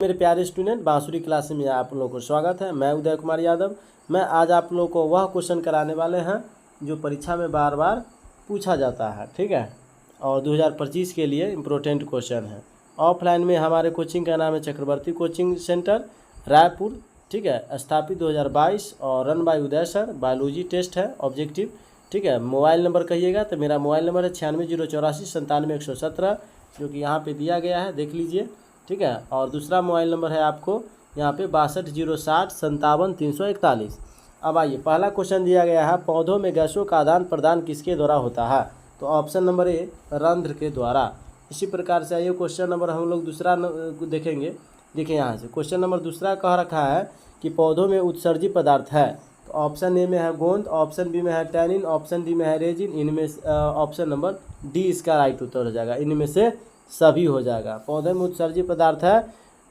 मेरे प्यारे स्टूडेंट, बांसुरी क्लास में आप लोगों को स्वागत है। मैं उदय कुमार यादव। मैं आज आप लोगों को वह क्वेश्चन कराने वाले हैं जो परीक्षा में बार बार पूछा जाता है, ठीक है, और 2025 के लिए इम्पोर्टेंट क्वेश्चन है। ऑफलाइन में हमारे कोचिंग का नाम है चक्रवर्ती कोचिंग सेंटर रायपुर, ठीक है, स्थापित 2022 और run by Uday sir. Biology test है, ऑब्जेक्टिव, ठीक है। मोबाइल नंबर कहिएगा तो मेरा मोबाइल नंबर है 9608497117, जो कि यहाँ पे दिया गया है, देख लीजिए, ठीक है। और दूसरा मोबाइल नंबर है आपको यहाँ पे 6206075341। अब आइए, पहला क्वेश्चन दिया गया है, पौधों में गैसों का आदान प्रदान किसके द्वारा होता है? तो ऑप्शन नंबर ए, रंध्र के द्वारा। इसी प्रकार से आइए क्वेश्चन नंबर हम लोग दूसरा देखेंगे। देखिए यहाँ से क्वेश्चन नंबर दूसरा कह रखा है कि पौधों में उत्सर्जी पदार्थ है। तो ऑप्शन ए में है गोंद, ऑप्शन बी में है टैनिन, ऑप्शन डी में है रेजिन। इनमें ऑप्शन नंबर डी इसका राइट उत्तर हो जाएगा, इनमें से सभी हो जाएगा। पौधे में उत्सर्जी पदार्थ है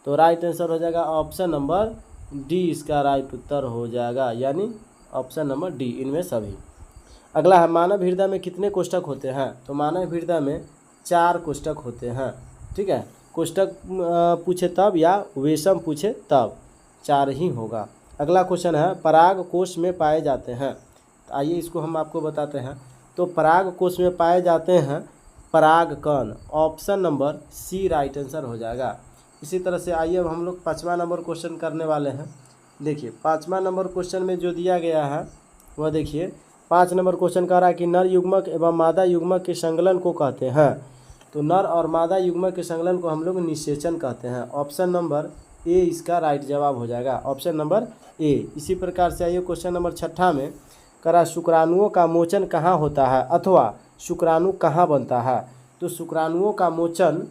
तो राइट आंसर हो जाएगा ऑप्शन नंबर डी, इसका राइट उत्तर हो जाएगा, यानी ऑप्शन नंबर डी, इनमें सभी। अगला है, मानव हृदय में कितने कोष्ठक होते हैं? तो मानव हृदय में 4 कोष्ठक होते हैं, ठीक है। कोष्ठक पूछे तब या वेशम पूछे तब 4 ही होगा। अगला क्वेश्चन है, पराग कोश में पाए जाते हैं। तो आइए इसको हम आपको बताते हैं। तो पराग कोश में पाए जाते हैं पराग कण, option number C right answer हो जाएगा। इसी तरह से आइए अब हम लोग 5वां नंबर क्वेश्चन करने वाले हैं। देखिए 5वां नंबर क्वेश्चन में जो दिया गया है वह देखिए, 5 नंबर क्वेश्चन कह रहा है कि नर युग्मक एवं मादा युग्मक के संकलन को कहते हैं। तो नर और मादा युग्मक के संकलन को हम लोग निषेचन कहते हैं। ऑप्शन नंबर ए इसका राइट जवाब हो जाएगा, ऑप्शन नंबर ए। इसी प्रकार से आइए क्वेश्चन नंबर 6 में करा, शुक्राणुओं का मोचन कहाँ होता है अथवा शुक्राणु कहाँ बनता है? तो शुक्राणुओं का मोचन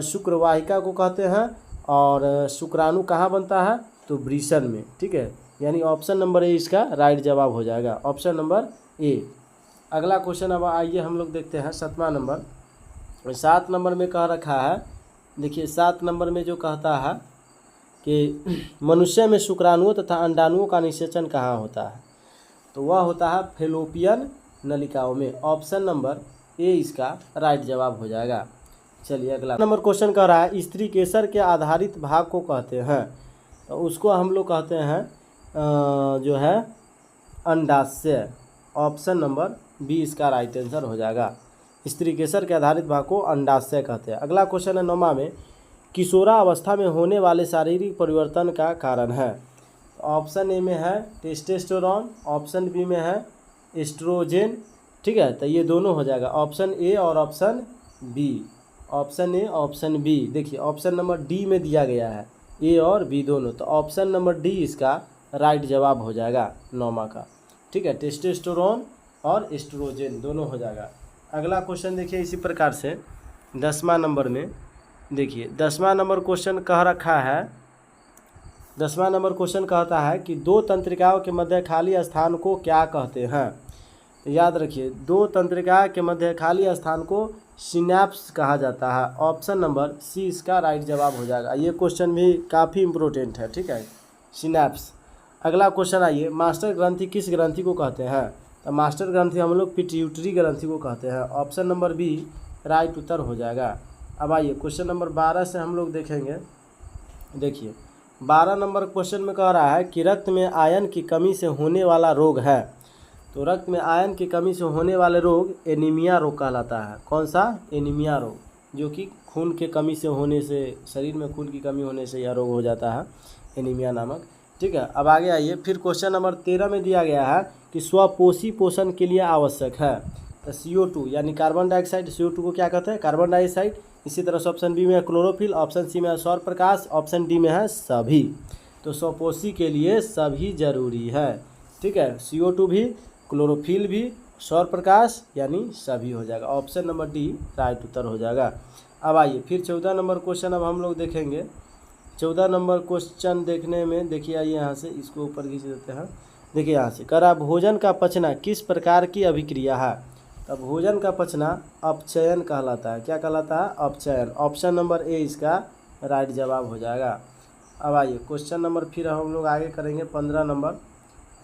शुक्रवाहिका को कहते हैं और शुक्राणु कहाँ बनता है? तो वृषण में, ठीक है, यानी ऑप्शन नंबर ए इसका राइट जवाब हो जाएगा, ऑप्शन नंबर ए। अगला क्वेश्चन अब आइए हम लोग देखते हैं 7वां नंबर। 7 नंबर में कह रखा है, देखिए 7 नंबर में जो कहता है कि मनुष्य में शुक्राणुओं तथा अंडाणुओं का निषेचन कहाँ होता है? तो वह होता है फेलोपियन नलिकाओं में, ऑप्शन नंबर ए इसका राइट जवाब हो जाएगा। चलिए अगला नंबर क्वेश्चन कह रहा है, स्त्री केसर के आधारित भाग को कहते हैं। तो उसको हम लोग कहते हैं जो है अंडाशय, ऑप्शन नंबर बी इसका राइट आंसर हो जाएगा। स्त्री केसर के आधारित भाग को अंडाशय कहते हैं। अगला क्वेश्चन है 9वां में, किशोरावस्था में होने वाले शारीरिक परिवर्तन का कारण है। ऑप्शन ए में है टेस्टोस्टेरोन, ऑप्शन बी में है एस्ट्रोजेन, ठीक है। तो ये दोनों हो जाएगा, ऑप्शन ए और option B, option A option B. देखिए ऑप्शन नंबर डी में दिया गया है ए और बी दोनों, तो ऑप्शन नंबर डी इसका राइट जवाब हो जाएगा 9वां का, ठीक है। टेस्टोस्टेरोन और एस्ट्रोजेन दोनों हो जाएगा। अगला क्वेश्चन देखिए इसी प्रकार से 10वां नंबर में, देखिए 10वां नंबर क्वेश्चन कह रखा है, 10वां नंबर क्वेश्चन कहता है कि 2 तंत्रिकाओं के मध्य खाली स्थान को क्या कहते हैं? तो याद रखिए, 2 तंत्रिका के मध्य खाली स्थान को सिनैप्स कहा जाता है, ऑप्शन नंबर सी इसका राइट जवाब हो जाएगा। ये क्वेश्चन भी काफ़ी इम्पोर्टेंट है, ठीक है, सिनैप्स। अगला क्वेश्चन आइए, मास्टर ग्रंथि किस ग्रंथि को कहते हैं? तो मास्टर ग्रंथि हम लोग पिट्यूटरी ग्रंथि को कहते हैं, ऑप्शन नंबर बी राइट उत्तर हो जाएगा। अब आइए क्वेश्चन नंबर 12 से हम लोग देखेंगे। देखिए 12 नंबर क्वेश्चन में कह रहा है कि रक्त में आयरन की कमी से होने वाला रोग है। तो रक्त में आयरन की कमी से होने वाले रोग एनीमिया रोग कहलाता है। कौन सा? एनीमिया रोग, जो कि खून के कमी से होने से, शरीर में खून की कमी होने से यह रोग हो जाता है, एनीमिया नामक, ठीक है। अब आगे आइए, फिर क्वेश्चन नंबर 13 में दिया गया है कि स्वपोषी पोषण के लिए आवश्यक है। तो CO2 यानी कार्बन डाइऑक्साइड, CO2 को क्या कहते हैं? Carbon dioxide. इसी तरह से ऑप्शन बी में है क्लोरोफिल, ऑप्शन सी में है सौर प्रकाश, ऑप्शन डी में है सभी। तो स्वपोषी के लिए सभी जरूरी है, ठीक है, CO2 भी, क्लोरोफिल भी, सौर प्रकाश, यानी सभी हो जाएगा, ऑप्शन नंबर डी राइट उत्तर हो जाएगा। अब आइए फिर 14 नंबर क्वेश्चन अब हम लोग देखेंगे। 14 नंबर क्वेश्चन देखने में देखिए, आइए यहाँ से इसको ऊपर खींच देते हैं। देखिए यहाँ से करा, भोजन का पचना किस प्रकार की अभिक्रिया है? तो भोजन का पचना अपचयन कहलाता है। क्या कहलाता है? अपचयन, ऑप्शन नंबर ए इसका राइट जवाब हो जाएगा। अब आइए क्वेश्चन नंबर फिर हम लोग आगे करेंगे 15 नंबर।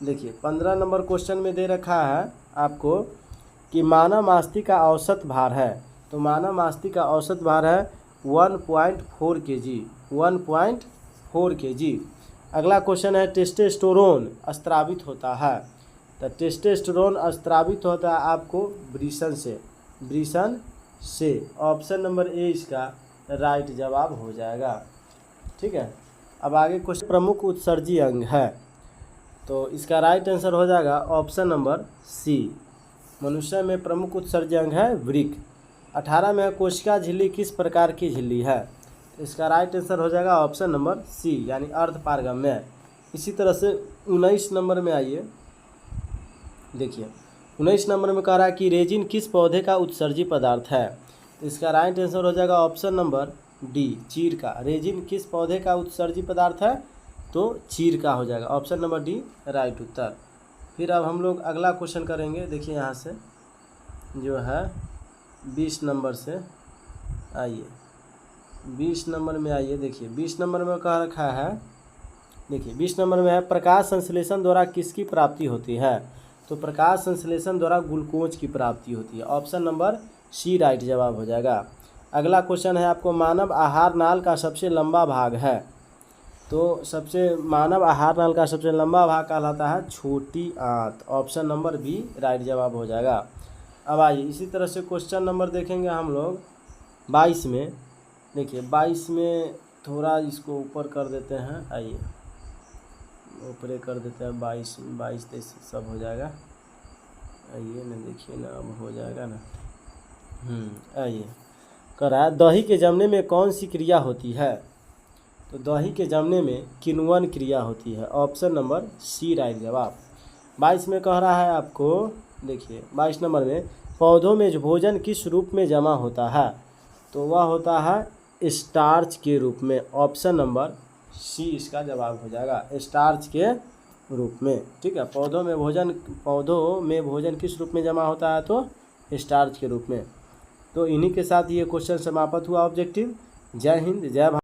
देखिए 15 नंबर क्वेश्चन में दे रखा है आपको कि मानव मस्तिष्क का औसत भार है। तो मानव मस्तिष्क का औसत भार है 1.4 kg, 1.4 kg। अगला क्वेश्चन है टेस्टोस्टेरोन स्त्रावित होता है, तो टेस्टोस्टेरोन स्त्रावित होता है आपको वृषण से, वृषण से। ऑप्शन नंबर ए इसका राइट जवाब हो जाएगा। ठीक है, अब आगे क्वेश्चन प्रमुख उत्सर्जी अंग है, तो इसका राइट आंसर हो जाएगा ऑप्शन नंबर सी। मनुष्य में प्रमुख उत्सर्जी अंग है वृक्क। 18 में कोशिका झिल्ली किस प्रकार की झिल्ली है, तो इसका राइट आंसर हो जाएगा ऑप्शन नंबर सी यानी अर्धपारगम्य। इसी तरह से 19 नंबर में आइए, देखिए 19 नंबर में कह रहा है कि रेजिन किस पौधे का उत्सर्जी पदार्थ है, तो इसका राइट आंसर हो जाएगा ऑप्शन नंबर डी चीड़ का। रेजिन किस पौधे का उत्सर्जी पदार्थ है, तो चीड़ का हो जाएगा, ऑप्शन नंबर डी राइट उत्तर। फिर अब हम लोग अगला क्वेश्चन करेंगे, देखिए यहाँ से जो है 20 नंबर से आइए, 20 नंबर में आइए। देखिए 20 नंबर में कह रखा है, देखिए 20 नंबर में है प्रकाश संश्लेषण द्वारा किसकी प्राप्ति होती है, तो प्रकाश संश्लेषण द्वारा ग्लूकोज की प्राप्ति होती है, ऑप्शन नंबर सी राइट जवाब हो जाएगा। अगला क्वेश्चन है आपको मानव आहार नाल का सबसे लंबा भाग है, तो मानव आहार नाल का सबसे लंबा भाग कहलाता है छोटी आंत, ऑप्शन नंबर बी राइट जवाब हो जाएगा। अब आइए इसी तरह से क्वेश्चन नंबर देखेंगे हम लोग 22 में। देखिए 22 में थोड़ा इसको ऊपर कर देते हैं, आइए ऊपर कर देते हैं, 22 सब हो जाएगा। आइए ना, देखिए ना अब हो जाएगा ना। आइए कह रहा है दही के जमने में कौन सी क्रिया होती है, तो दही के जमने में किण्वन क्रिया होती है, ऑप्शन नंबर सी राइट जवाब। 22 में कह रहा है आपको, देखिए 22 नंबर में पौधों में भोजन किस रूप में जमा होता है, तो वह होता है स्टार्च के रूप में, ऑप्शन नंबर सी इसका जवाब हो जाएगा, स्टार्च के रूप में। ठीक है, पौधों में भोजन किस रूप में जमा होता है, तो स्टार्च के रूप में। तो इन्हीं के साथ ये क्वेश्चन समाप्त हुआ ऑब्जेक्टिव। जय हिंद, जय भारत।